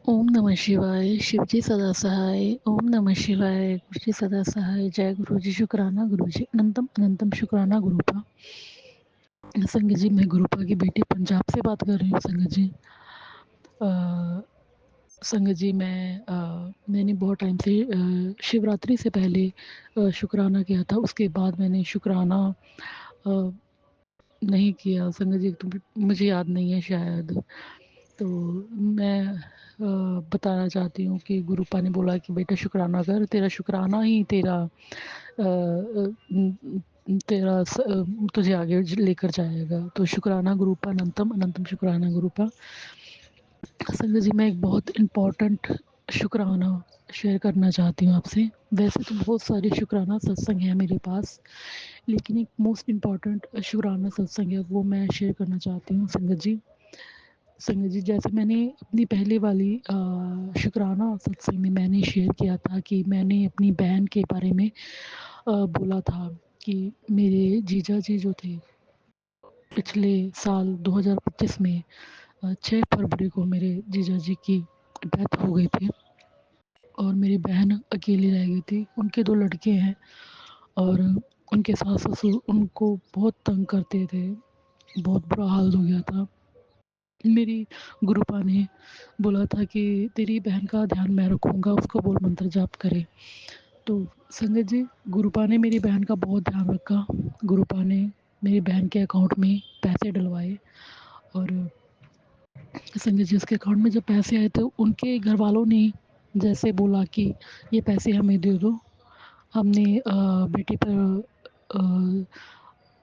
ओम नमः शिवाय, शिवजी सदा सहाय। ओम नमः शिवाय, गुरुजी सदा सहाय। जय गुरुजी, शुक्राना गुरुजी, अनंतम अनंतम शुक्राना गुरुपा। संगत जी, मैं गुरुपा की बेटी पंजाब से बात कर रही हूँ संगत जी। संगत जी, मैंने बहुत टाइम से शिवरात्रि से पहले शुक्राना किया था। उसके बाद मैंने शुक्राना अ, नहीं किया संगत जी, तो मुझे याद नहीं है शायद। तो मैं बताना चाहती हूँ कि गुरुपा ने बोला कि बेटा शुक्राना कर, तेरा शुक्राना ही तुझे आगे लेकर जाएगा। तो शुक्राना गुरुपा, अनंतम अनंतम शुक्राना गुरुपा। संगत जी, मैं एक बहुत इम्पोर्टेंट शुक्राना शेयर करना चाहती हूँ आपसे। वैसे तो बहुत सारे शुक्राना सत्संग हैं मेरे पास, लेकिन एक मोस्ट इम्पॉर्टेंट शुक्राना सत्संग है, वो मैं शेयर करना चाहती हूँ संगत जी। संगत जी, जैसे मैंने अपनी पहले वाली शुक्राना सत्संग में मैंने शेयर किया था कि मैंने अपनी बहन के बारे में बोला था कि मेरे जीजा जी जो थे, पिछले साल 2025 में 6 फरवरी को मेरे जीजा जी की डेथ हो गई थी और मेरी बहन अकेली रह गई थी। उनके 2 लड़के हैं और उनके सास-ससुर उनको बहुत तंग करते थे। बहुत बुरा हाल हो गया था। मेरी गुरुपा ने बोला था कि तेरी बहन का ध्यान मैं रखूँगा, उसको बोल मंत्र जाप करे। तो संगत जी, गुरुपा ने मेरी बहन का बहुत ध्यान रखा। गुरुपा ने मेरी बहन के अकाउंट में पैसे डलवाए और संगत जी, उसके अकाउंट में जब पैसे आए तो उनके घर वालों ने जैसे बोला कि ये पैसे हमें दे दो, हमने बेटी पर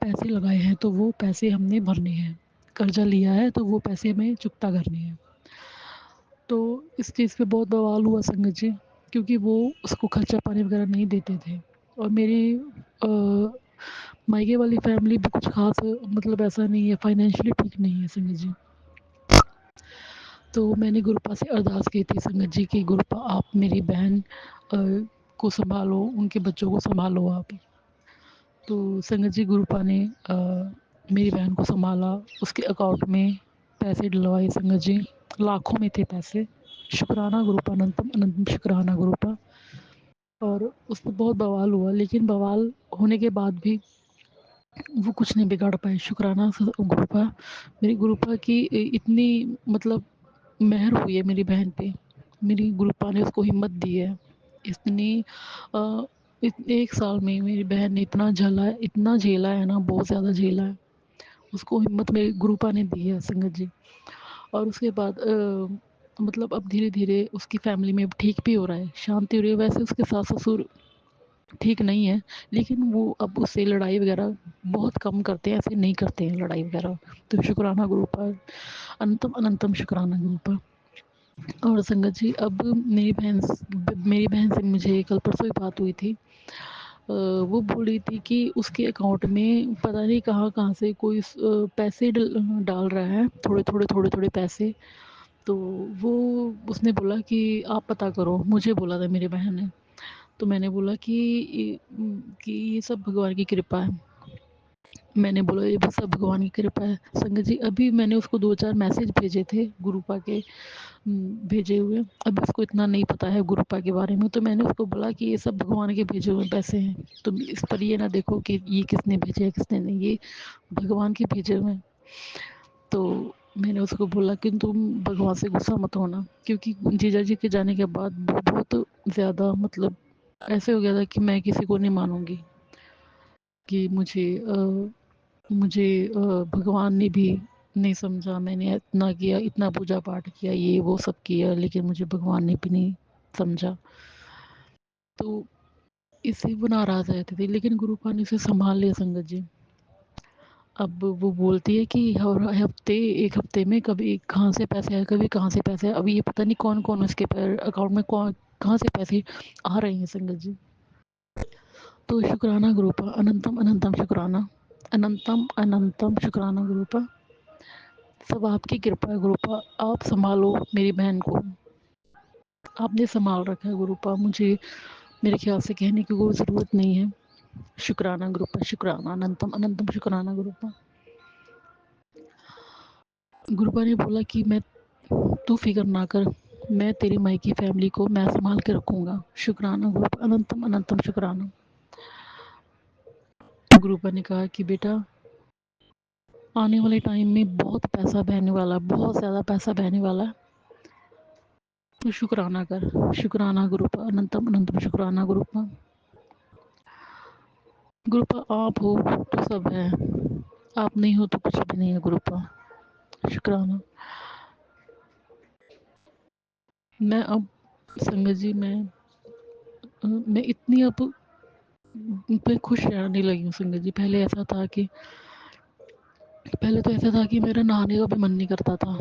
पैसे लगाए हैं तो वो पैसे हमने भरने हैं। कर्जा लिया है तो वो पैसे हमें चुकता करने हैं। तो इस चीज़ पे बहुत बवाल हुआ संगत जी, क्योंकि वो उसको खर्चा पानी वगैरह नहीं देते थे। और मेरी मायके वाली फैमिली भी कुछ ख़ास मतलब ऐसा नहीं है, फाइनेंशियली ठीक नहीं है संगत जी। तो मैंने गुरुपा से अरदास की थी संगत जी कि गुरुपा आप मेरी बहन को सँभालो, उनके बच्चों को सँभालो आप। तो संगत जी, गुरुपा ने मेरी बहन को सँभाला, उसके अकाउंट में पैसे डलवाए संगत जी, लाखों में थे पैसे। शुक्राना गुरुपा, अनंतम अनंतम शुक्राना गुरुपा। और उस पे बहुत बवाल हुआ, लेकिन बवाल होने के बाद भी वो कुछ नहीं बिगाड़ पाए। शुक्राना गुरुपा, मेरी गुरुपा की इतनी मतलब मेहर हुई है मेरी बहन पे। मेरी गुरुपा ने उसको हिम्मत दी है। इतनी अ, 1 साल में मेरी बहन ने इतना झेला है, इतना झेला है ना, बहुत ज़्यादा झेला है। उसको हिम्मत मेरी गुरुपा ने दी है संगत जी। और उसके बाद मतलब अब धीरे-धीरे उसकी फैमिली में अब ठीक भी हो रहा है, शांति हो रही है। वैसे उसके सास-ससुर ठीक नहीं है, लेकिन वो अब उससे लड़ाई वगैरह बहुत कम करते हैं, ऐसे नहीं करते हैं लड़ाई वगैरह। तो शुक्राना गुरु पर, अनंतम अनंतम शुक्राना गुरु पर। और संगत जी, अब मेरी बहन से मुझे कल परसों ही बात हुई थी। वो बोल रही थी कि उसके अकाउंट में पता नहीं कहाँ-कहाँ से कोई पैसे डाल रहा है, थोड़े-थोड़े पैसे। तो वो उसने बोला कि आप पता करो, मुझे बोला था मेरी बहन ने। तो मैंने बोला कि ये सब भगवान की कृपा है। मैंने बोला ये बस सब भगवान की कृपा है। संगत जी, अभी मैंने उसको 2-4 मैसेज भेजे थे गुरुपा के भेजे हुए। अभी उसको इतना नहीं पता है गुरुपा के बारे में, तो मैंने उसको बोला कि ये सब भगवान के भेजे हुए पैसे हैं। तुम इस पर ये ना देखो कि ये किसने भेजे है किसने नहीं, ये भगवान के भेजे हुए हैं। तो मैंने उसको बोला कि तुम भगवान से गुस्सा मत होना, क्योंकि जीजा जी के जाने के बाद वो बहुत ज़्यादा मतलब ऐसे हो गया था कि मैं किसी को नहीं मानूँगी, कि मुझे भगवान ने भी नहीं समझा। मैंने इतना किया, इतना पूजा पाठ किया, ये वो सब किया, लेकिन मुझे भगवान ने भी नहीं समझा। तो इससे वो नाराज़ रहती थी, लेकिन गुरुपा ने उसे सँभाल लिया संगत जी। अब वो बोलती है कि हर हफ़्ते 1 हफ़्ते में कभी कहाँ से पैसे आए, कभी कहाँ से पैसे आए। अभी ये पता नहीं कौन-कौन उसके अकाउंट में कौन कहाँ से पैसे आ रहे हैं संगत जी। तो शुक्राना गुरुपा, अनंतम अनंतम शुक्राना, अनंतम अनंतम शुक्राना गुरुपा। सब आपकी कृपा है गुरुपा, आप सँभालो मेरी बहन को। आपने सँभाल रखा है गुरुपा, मुझे मेरे ख़्याल से कहने की कोई ज़रूरत नहीं है। शुक्राना गुरुपा, शुक्राना, अनंतम अनंतम शुक्राना गुरुपा। गुरुपा ने बोला कि मैं तू फ़िक्र ना कर, मैं तेरी मायकी फैमिली को मैं संभाल के रखूँगा। शुक्राना गुरुपा, अनंतम अनंतम शुक्राना। गुरुपा ने कहा कि बेटा आने वाले टाइम में बहुत पैसा बहने वाला, बहुत ज़्यादा पैसा बहने वाला है, तो शुक्राना कर। शुक्राना गुरुपा, अनंतम अनंतम शुक्राना गुरुपा। गुरुपा आप हो तो सब है, आप नहीं हो तो कुछ भी नहीं है गुरुपा। शुक्राना। मैं अब संगत जी मैं इतनी अब मैं खुश रहने लगी हूँ संगत जी। पहले तो ऐसा था कि मेरा नहाने का भी मन नहीं करता था,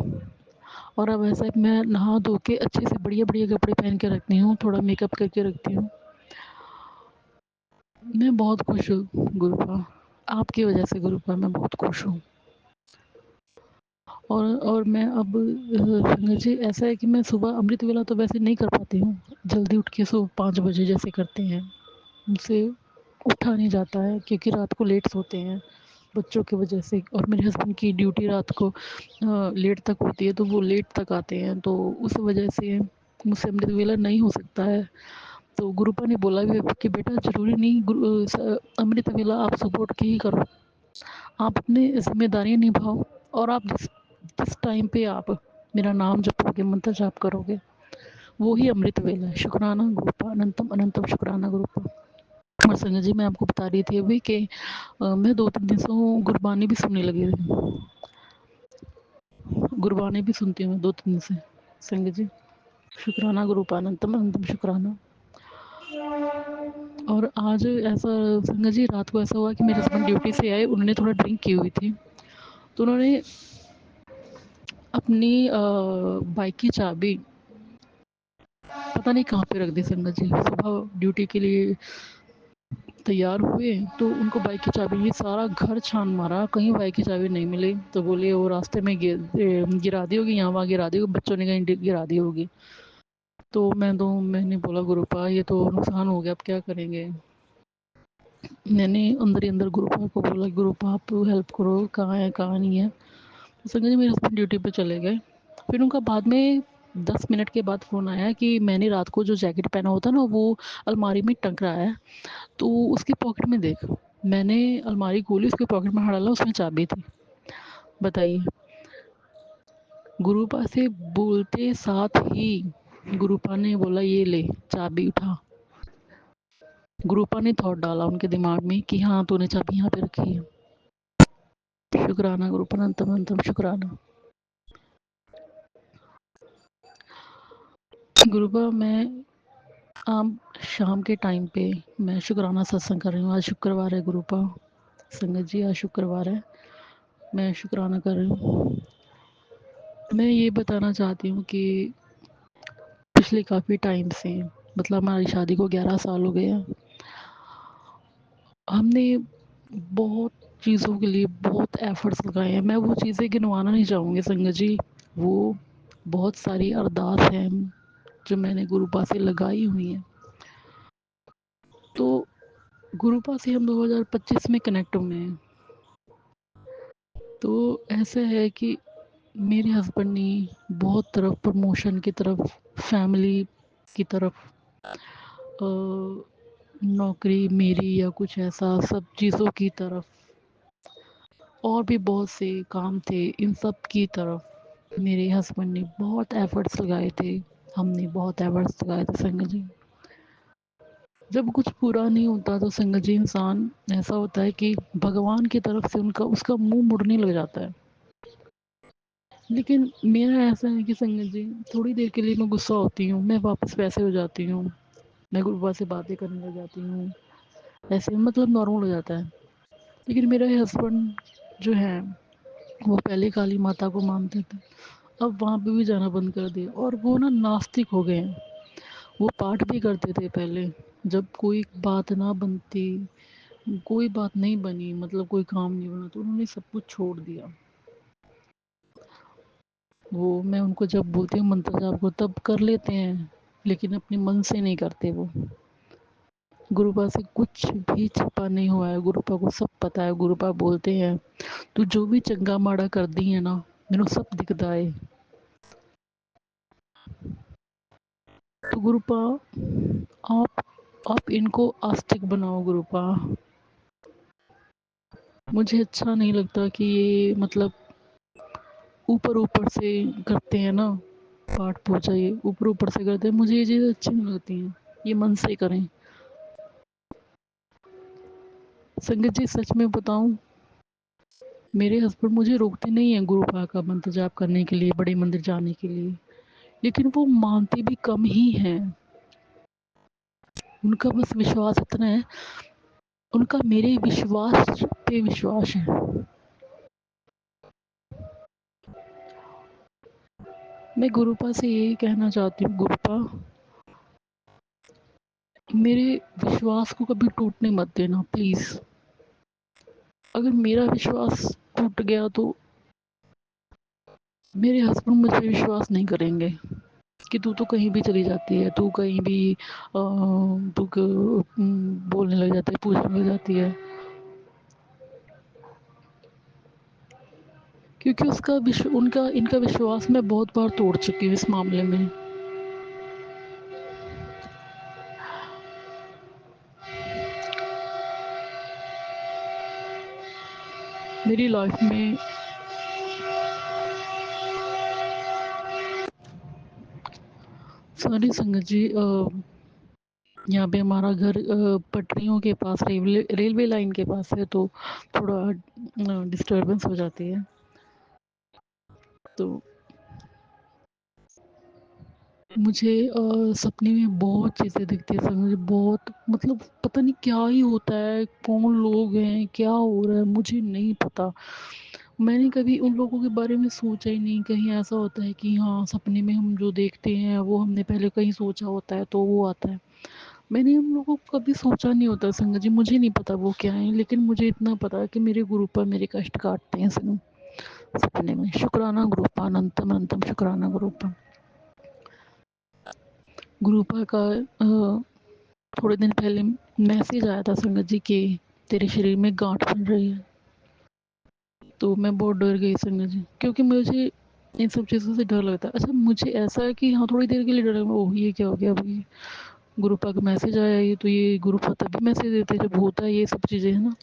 और अब ऐसा है कि मैं नहा धो के अच्छे से बढ़िया बढ़िया कपड़े पहन के रखती हूँ, थोड़ा मेकअप करके रखती हूँ। मैं बहुत खुश हूँ गुरुपा, आपकी वजह से गुरुपा मैं बहुत खुश हूँ। और मैं अब संगत जी ऐसा है कि मैं सुबह अमृत वेला तो वैसे नहीं कर पाती हूँ, जल्दी उठ के सुबह 5 बजे जैसे करते हैं, मुझसे उठा नहीं जाता है क्योंकि रात को लेट सोते हैं बच्चों की वजह से, और मेरे हस्बैंड की ड्यूटी रात को लेट तक होती है, तो वो लेट तक आते हैं, तो उस वजह से मुझसे अमृत वेला नहीं हो सकता है। तो गुरुपा ने बोला भी कि बेटा ज़रूरी नहीं अमृत वेला आप सुबह उठ के ही करो, आप अपनी जिम्मेदारियाँ निभाओ, और आप जिस टाइम पे आप मेरा नाम जपोगे, मंत्र जाप करोगे, वो ही अमृत वेला है। शुक्राना गुरुपा, अनंतम अनंतम शुक्राना गुरुपा। और संजय जी मैं आपको बता रही थी अभी कि मैं 2-3 दिन से गुरबानी भी सुनने लगी हूँ। गुरबानी भी सुनती हूँ 2-3 दिन से संजय जी। शुक्राना गुरुपा, अनंतम अनंतम शुक्राना। और आज ऐसा संगत जी रात को ऐसा हुआ कि मेरे हस्बैंड ड्यूटी से आए, उन्होंने थोड़ा ड्रिंक की हुई थी, तो उन्होंने अपनी बाइक की चाबी पता नहीं कहाँ पे रख दी संगत जी। सुबह ड्यूटी के लिए तैयार हुए तो उनको बाइक की चाबी, ये सारा घर छान मारा, कहीं बाइक की चाबी नहीं मिली, तो बोले वो रास्ते में गिरा दी होगी, यहाँ वहाँ गिरा दी होगी, बच्चों ने कहीं गिरा दी होगी। तो मैंने बोला गुरुपा ये तो नुकसान हो गया, अब क्या करेंगे। मैंने अंदर ही अंदर गुरुपा को बोला गुरुपा आप हेल्प करो, कहाँ है कहाँ नहीं है। तो संजय जी मेरे हस्बैंड ड्यूटी पे चले गए, फिर उनका बाद में 10 मिनट के बाद फ़ोन आया कि मैंने रात को जो जैकेट पहना होता ना वो अलमारी में टंग रहा है, तो उसकी पॉकेट में देख। मैंने अलमारी खोली, उसके पॉकेट में हाथ डाला, उसमें चाबी थी। बताइए, गुरुपा से बोलते साथ ही गुरुपा ने बोला ये ले चाबी उठा। गुरुपा ने थॉट डाला उनके दिमाग में कि हाँ तूने चाबी यहाँ पे रखी है। शुक्राना गुरुपा, अनंतम अनंतम शुक्राना। गुरुपा मैं शाम के टाइम पे मैं शुक्राना सत्संग कर रही हूँ। आज शुक्रवार है गुरुपा, संगत जी आज शुक्रवार है, मैं शुक्राना कर रही हूँ। मैं ये बताना चाहती हूँ कि पिछले काफ़ी टाइम से, मतलब हमारी शादी को 11 साल हो गए हैं, हमने बहुत चीज़ों के लिए बहुत एफ़र्ट्स लगाए हैं। मैं वो चीज़ें गिनवाना नहीं चाहूँगी संगत जी, वो बहुत सारी अरदास हैं जो मैंने गुरुपा से लगाई हुई हैं। तो गुरुपा से हम 2025 में कनेक्ट हुए हैं। तो ऐसा है कि मेरे हस्बैंड ने बहुत तरफ प्रमोशन की तरफ, फैमिली की तरफ, नौकरी मेरी या कुछ ऐसा सब चीज़ों की तरफ, और भी बहुत से काम थे, इन सब की तरफ मेरे हस्बैंड ने बहुत एफ़र्ट्स लगाए थे, हमने बहुत एफ़र्ट्स लगाए थे संगत जी। जब कुछ पूरा नहीं होता तो संगत जी इंसान ऐसा होता है कि भगवान की तरफ से उनका उसका मुँह मुड़ने लग जाता है। लेकिन मेरा ऐसा है कि संगत जी थोड़ी देर के लिए मैं गुस्सा होती हूँ, मैं वापस वैसे हो जाती हूँ, मैं गुरुबा से बातें करने लग जाती हूँ, ऐसे मतलब नॉर्मल हो जाता है। लेकिन मेरा हस्बैंड जो है वो पहले काली माता को मानते थे, अब वहाँ पे भी जाना बंद कर दिया, और वो ना नास्तिक हो गए हैं। वो पाठ भी करते थे पहले, जब कोई बात ना बनती, कोई बात नहीं बनी, मतलब कोई काम नहीं बना, तो उन्होंने सब कुछ छोड़ दिया। वो मैं उनको जब बोलती हूँ मंत्र जाप को तब कर लेते हैं, लेकिन अपने मन से नहीं करते वो। गुरुपा से कुछ भी छिपा नहीं हुआ है, गुरुपा को सब पता है। गुरुपा बोलते हैं तू जो भी चंगा माड़ा कर दी है ना, मैनू सब दिखता है। तो गुरुपा आप इनको आस्तिक बनाओ गुरुपा। मुझे अच्छा नहीं लगता कि ये मतलब ऊपर ऊपर से करते हैं ना, पाठ पूजा ये ऊपर ऊपर से करते हैं, मुझे ये चीज़ें अच्छी नहीं लगती हैं, ये मन से करें। संगत जी सच में बताऊं, मेरे हस्बैंड मुझे रोकते नहीं हैं गुरुपा का मंत्र जाप करने के लिए, बड़े मंदिर जाने के लिए, लेकिन वो मानते भी कम ही हैं। उनका बस विश्वास इतना है, उनका मेरे विश्वास पे विश्वास है। मैं गुरुपा से यही कहना चाहती हूँ, गुरुपा मेरे विश्वास को कभी टूटने मत देना प्लीज़। अगर मेरा विश्वास टूट गया तो मेरे हस्बैंड मुझ पे विश्वास नहीं करेंगे कि तू तो कहीं भी चली जाती है, तू कहीं भी बोलने लग जाती है, पूछने लग जाती है, क्योंकि उसका उनका इनका विश्वास मैं बहुत बार तोड़ चुकी हूँ इस मामले में। मेरी लाइफ में सारी संगत जी, यहाँ पे हमारा घर पटरियों के पास, रेलवे लाइन के पास है, तो थोड़ा डिस्टरबेंस हो जाती है। तो मुझे सपने में बहुत चीज़ें दिखती है सर, मुझे बहुत मतलब पता नहीं क्या ही होता है, कौन लोग हैं, क्या हो रहा है, मुझे नहीं पता। मैंने कभी उन लोगों के बारे में सोचा ही नहीं। कहीं ऐसा होता है कि हाँ, सपने में हम जो देखते हैं वो हमने पहले कहीं सोचा होता है तो वो आता है। मैंने उन लोगों को कभी सोचा नहीं होता संगत जी, मुझे नहीं पता वो क्या है, लेकिन मुझे इतना पता है कि मेरे गुरु पर मेरे कष्ट काटते हैं सपने में। शुक्राना गुरुपा, अनंतम अनंतम शुक्राना गुरुपा। गुरुपा का थोड़े दिन पहले मैसेज आया था संगत जी कि तेरे शरीर में गांठ बन रही है। तो मैं बहुत डर गई संगत जी, क्योंकि मुझे इन सब चीज़ों से डर लगता है। अच्छा, मुझे ऐसा है कि हाँ, थोड़ी देर के लिए डर लगा, ओह ये क्या हो गया अभी, गुरुपा का मैसेज आया, ये तो ये गुरुपा तभी मैसेज देते जब होता है ये सब चीज़ें, है ना।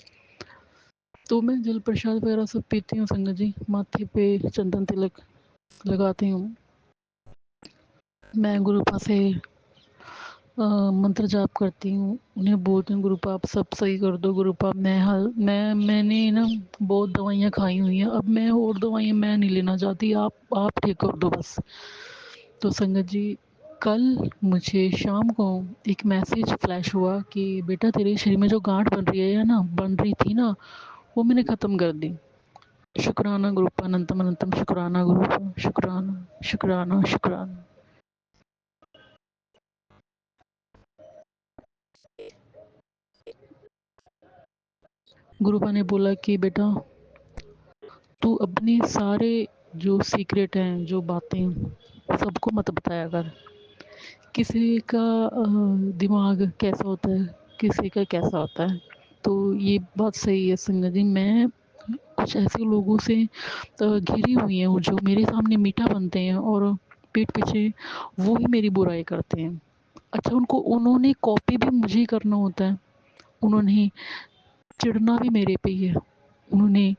तो मैं जल प्रसाद वगैरह सब पीती हूँ संगत जी, माथे पे चंदन तिलक लगाती हूँ। मैं गुरुपा से मंत्र जाप करती हूँ, उन्हें बोलती हूँ गुरुपा आप सब सही कर दो, गुरुपा मैंने ना बहुत दवाइयाँ खाई हुई हैं, अब मैं और दवाइयाँ मैं नहीं लेना चाहती, आप ठीक कर दो बस। तो संगत जी, कल मुझे शाम को एक मैसेज फ्लैश हुआ कि बेटा तेरे शरीर में जो गांठ बन रही है ना, बन रही थी ना, वो मैंने ख़त्म कर दी। शुक्राना गुरुपा, अनंतम अनंतम शुक्राना गुरुपा, शुक्राना शुक्राना शुक्राना। गुरुपा ने बोला कि बेटा तू अपने सारे जो सीक्रेट हैं, जो बातें सबको मत बताया कर। किसी का दिमाग कैसा होता है, किसी का कैसा होता है। तो ये बात सही है संगत जी, मैं कुछ ऐसे लोगों से घिरी हुई हूँ जो मेरे सामने मीठा बनते हैं और पीठ पीछे वो ही मेरी बुराई करते हैं। अच्छा, उन्होंने कॉपी भी मुझे ही करना होता है, उन्होंने चिढ़ना भी मेरे पे ही है, उन्होंने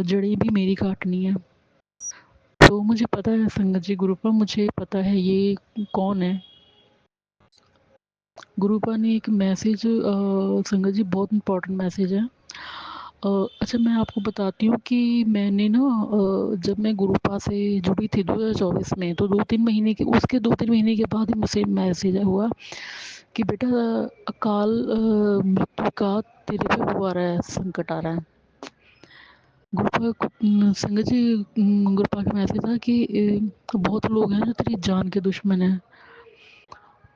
जड़ें भी मेरी काटनी है। तो मुझे पता है संगत जी, गुरुपा मुझे पता है ये कौन है। गुरुपा ने एक मैसेज, संगत जी बहुत इम्पोर्टेंट मैसेज है। अच्छा, मैं आपको बताती हूँ कि मैंने ना जब मैं गुरुपा से जुड़ी थी 2024 में, तो 2-3 महीने के बाद ही मुझसे मैसेज हुआ कि बेटा अकाल मृत्यु का तेरे पे वो आ रहा है, संकट आ रहा है। संगत जी, गुरुपा का मैसेज था कि बहुत लोग हैं जो तेरी जान के दुश्मन हैं।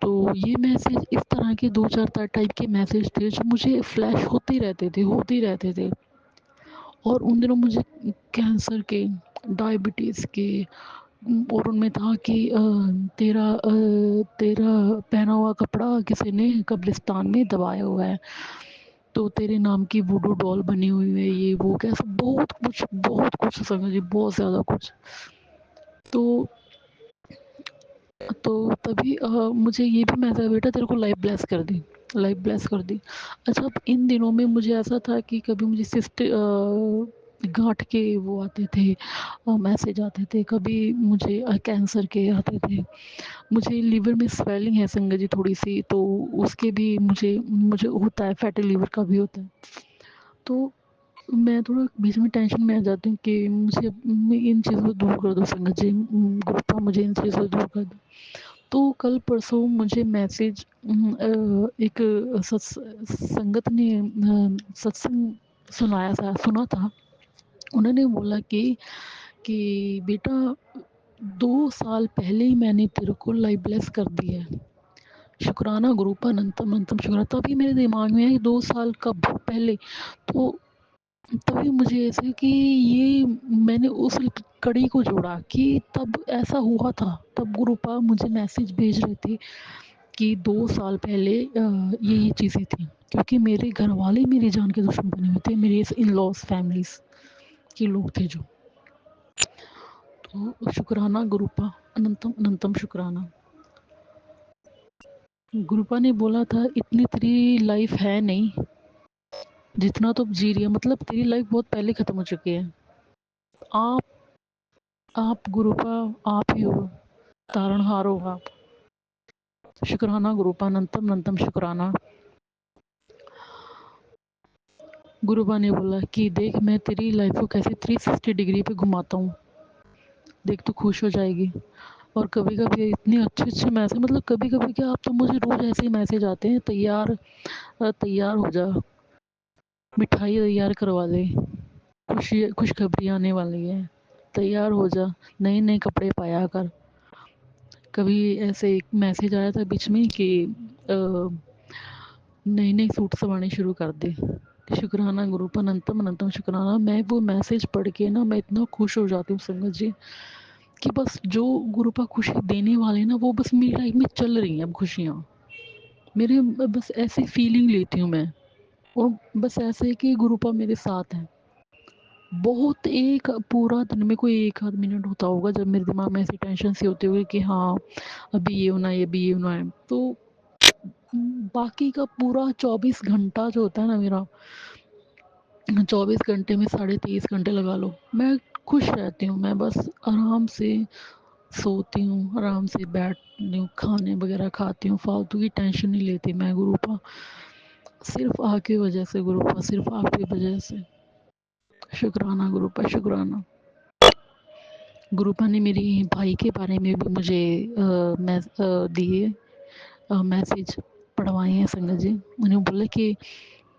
तो ये मैसेज, इस तरह के 2-4 टाइप के मैसेज थे जो मुझे फ्लैश होते ही रहते थे। और उन दिनों मुझे कैंसर के, डायबिटीज़ के, और उनमें था कि तेरा पहना हुआ कपड़ा किसी ने कब्रिस्तान में दबाया हुआ है, तो तेरे नाम की वुडू डॉल बनी हुई है, ये वो कैसा बहुत कुछ समझिए, बहुत ज़्यादा कुछ। तो तो तभी मुझे ये भी मैसेज, बेटा तेरे को लाइफ ब्लेस कर दी, लाइफ ब्लेस कर दी। अच्छा, अब इन दिनों में मुझे ऐसा था कि कभी मुझे सिस्ट गाँठ के वो आते थे, मैसेज आते थे, कभी मुझे कैंसर के आते थे। मुझे लिवर में स्वेलिंग है संगत जी थोड़ी-सी, तो उसके भी मुझे मुझे होता है, फैटी लिवर का भी होता है। तो मैं थोड़ा बीच में टेंशन में आ जाती हूँ कि मुझे इन चीज़ों से दूर कर दो संगत जी, कृपया मुझे इन चीज़ों से दूर कर दो। तो कल परसों मुझे मैसेज एक संगत ने सत्संग सुना था। उन्होंने बोला कि बेटा 2 साल पहले ही मैंने तेरे को लाइफ ब्लेस कर दी है। शुक्राना गुरूपा अनंतम अनंतम शुक्राना। तभी मेरे दिमाग में आई 2 साल कब पहले, तो तभी मुझे ऐसे कि ये मैंने उस कड़ी को जोड़ा कि तब ऐसा हुआ था, तब गुरुपा मुझे मैसेज भेज रहे थे कि 2 साल पहले ये चीज़ें थी, क्योंकि मेरे घर वाले मेरी जान के दुश्मन बने हुए थे, मेरे इन लॉज फैमिलीज के लोग थे जो। तो शुक्राना गुरुपा अनंतम अनंतम शुक्राना। गुरुपा ने बोला था इतनी तेरी लाइफ है नहीं जितना तो जी रही है, मतलब तेरी लाइफ बहुत पहले ख़त्म हो चुकी है। आप गुरुपा, आप ही हो, तारणहार हो आप। शुक्राना गुरुपा अनंतम अनंतम शुक्राना। गुरुपा ने बोला कि देख मैं तेरी लाइफ को कैसे 360 डिग्री पे घुमाता हूँ, देख तू खुश हो जाएगी। और कभी कभी इतने अच्छे अच्छे मैसेज, मतलब कभी कभी क्या, आप तो मुझे रोज़ ऐसे ही मैसेज आते हैं, तैयार हो जा, मिठाई तैयार करवा दे, खुशखबरी आने वाली है, तैयार हो जा, नए नए कपड़े पाया कर। कभी ऐसे एक मैसेज आया था बीच में कि नए नए सूट सवाने शुरू कर दे। शुक्राना गुरुपा अनंतम अनंतम शुक्राना। मैं वो मैसेज पढ़ के ना मैं इतना खुश हो जाती हूँ संगत जी, कि बस जो गुरुपा खुशी देने वाले ना वो बस मेरी लाइफ में चल रही हैं अब खुशियाँ मेरे, बस ऐसी फीलिंग लेती हूँ मैं। और बस ऐसे कि गुरुपा मेरे साथ हैं। बहुत एक पूरा दिन में कोई एक आध मिनट होता होगा जब मेरे दिमाग में ऐसी टेंशन सी होती होगी कि हाँ अभी ये होना है, अभी ये होना है, तो बाकी का पूरा 24 घंटा जो होता है ना मेरा, 24 घंटे में 23.5 घंटे लगा लो, मैं खुश रहती हूँ। मैं बस आराम से सोती हूँ, आराम से बैठती हूँ, खाने वगैरह खाती हूँ, फालतू की टेंशन नहीं लेती मैं गुरुपा, सिर्फ आपकी वजह से गुरुपा, सिर्फ आपकी वजह से। शुक्राना गुरुपा शुक्राना। गुरुपा ने मेरी भाई के बारे में भी मुझे दिए मैसेज पढ़वाए हैं संगत जी। उन्हें बोला कि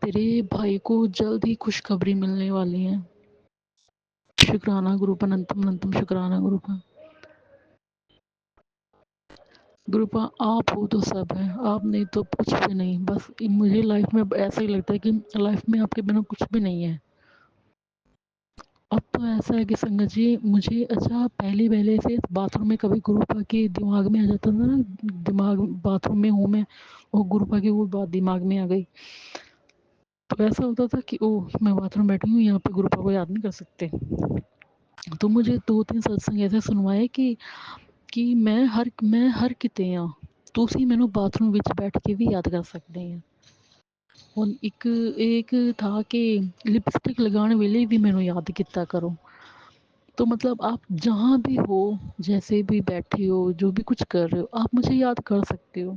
तेरे भाई को जल्द ही खुशखबरी मिलने वाली है। शुक्राना गुरुपा अनंतम अनंतम शुक्राना गुरुपा। गुरुपा आप हो तो सब है, आप नहीं तो कुछ भी नहीं। बस मुझे लाइफ में ऐसा ही लगता है कि लाइफ में आपके बिना कुछ भी नहीं है। अब तो ऐसा है कि संगत जी मुझे, अच्छा पहले पहले से बाथरूम में कभी गुरुपा के दिमाग में आ जाता था ना, दिमाग बाथरूम में हूँ मैं और गुरुपा की वो बात दिमाग में आ गई, तो ऐसा होता था कि ओह मैं बाथरूम बैठी हूँ, यहाँ पे गुरुपा को याद नहीं कर सकते। तो मुझे 2-3 सत्संग ऐसे सुनवाए कि मैं हर किते हाँ, ਤੁਸੀਂ ਮੈਨੂੰ बाथरूम ਵਿੱਚ बैठ के भी याद कर सकते हैं। और एक था कि लिपस्टिक लगाने वेले भी मैनू याद किया करो। तो मतलब आप जहाँ भी हो, जैसे भी बैठे हो, जो भी कुछ कर रहे हो, आप मुझे याद कर सकते हो।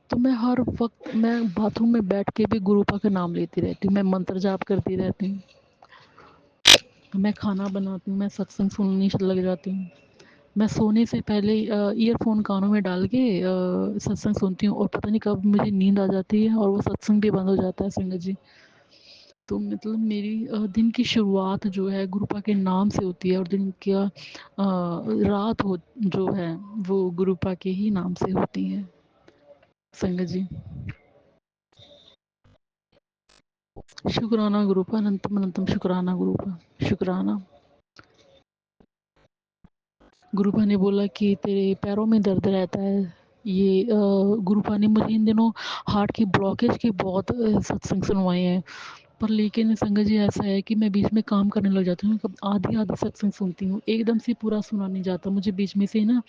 तो मैं हर वक्त मैं बाथरूम में बैठ के भी गुरुपा का नाम लेती रहती हूँ, मैं मंत्र जाप करती रहती हूँ, मैं खाना बनाती हूँ, मैं सत्संग सुनने लग जाती हूँ। मैं सोने से पहले ईयरफोन कानों में डाल के सत्संग सुनती हूँ, और पता नहीं कब मुझे नींद आ जाती है और वो सत्संग भी बंद हो जाता है संगत जी। तो मतलब मेरी दिन की शुरुआत जो है गुरुपा के नाम से होती है, और दिन का रात हो जो है वो गुरुपा के ही नाम से होती है संगत जी। शुक्राना गुरुपा अनंतम अनंतम शुक्राना गुरुपा शुक्राना। गुरुपा ने बोला कि तेरे पैरों में दर्द रहता है, ये गुरुपा ने मुझे इन दिनों हार्ट की ब्लॉकेज की बहुत सत्संग सुनवाए हैं। पर लेकिन संगत जी ऐसा है कि मैं बीच में काम करने लग जाती हूँ, कब आधी-आधी सत्संग सुनती हूँ, एकदम से पूरा सुना नहीं जाता, मुझे बीच में से ना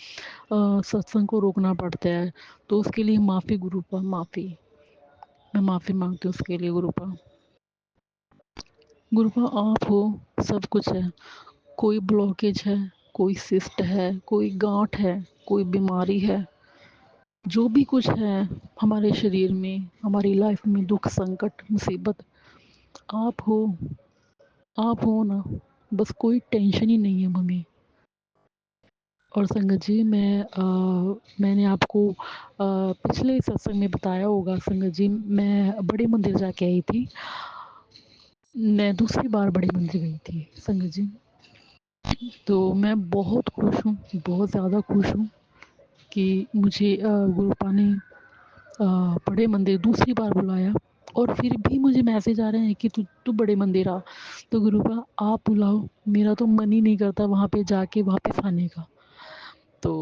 सत्संग को रोकना पड़ता है, तो उसके लिए माफ़ी गुरुपा, माफ़ी। मैं माफ़ी माँगती हूँ उसके लिए गुरुपा। गुरुपा आप हो, सब कुछ है, कोई ब्लॉकेज है, कोई सिस्ट है, कोई गाँठ है, कोई बीमारी है, जो भी कुछ है हमारे शरीर में, हमारी लाइफ में दुःख, संकट, मुसीबत, आप हो, आप हो ना, बस कोई टेंशन ही नहीं है हमें। और संगत जी मैंने आपको पिछले सत्संग में बताया होगा संगत जी, मैं बड़े मंदिर जाके आई थी। मैं दूसरी बार बड़े मंदिर गई थी संगत जी। तो मैं बहुत खुश हूँ, बहुत ज़्यादा खुश हूँ कि मुझे गुरुपा ने बड़े मंदिर दूसरी बार बुलाया, और फिर भी मुझे मैसेज आ रहे हैं कि तू तू बड़े मंदिर आ। तो गुरुपा आप बुलाओ, मेरा तो मन ही नहीं करता वहाँ पे जाके वापस आने का। तो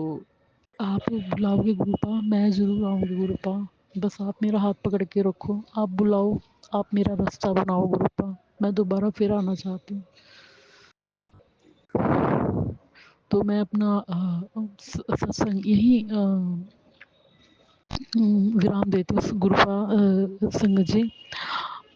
आप बुलाओगे गुरुपा, मैं ज़रूर आऊँगी गुरुपा, बस आप मेरा हाथ पकड़ के रखो, आप बुलाओ, आप मेरा रास्ता बनाओ गुरुपा, मैं दोबारा फिर आना चाहती हूँ। तो मैं अपना सत्संग यहीं विराम देती हूँ गुरुपा। संगत जी,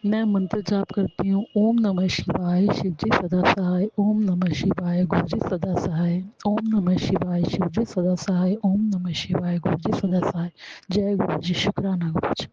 मैं मंत्र जाप करती हूँ, ओम नमः शिवाय, शिव जी सदा सहाय, ओम नमः शिवाय, गुरु जी सदा सहाय, ओम नमः शिवाय, शिव जी सदा सहाय, ओम नमः शिवाय, गुरु जी सदा सहाय। जय गुरु जी, शुक्राना गुरु जी।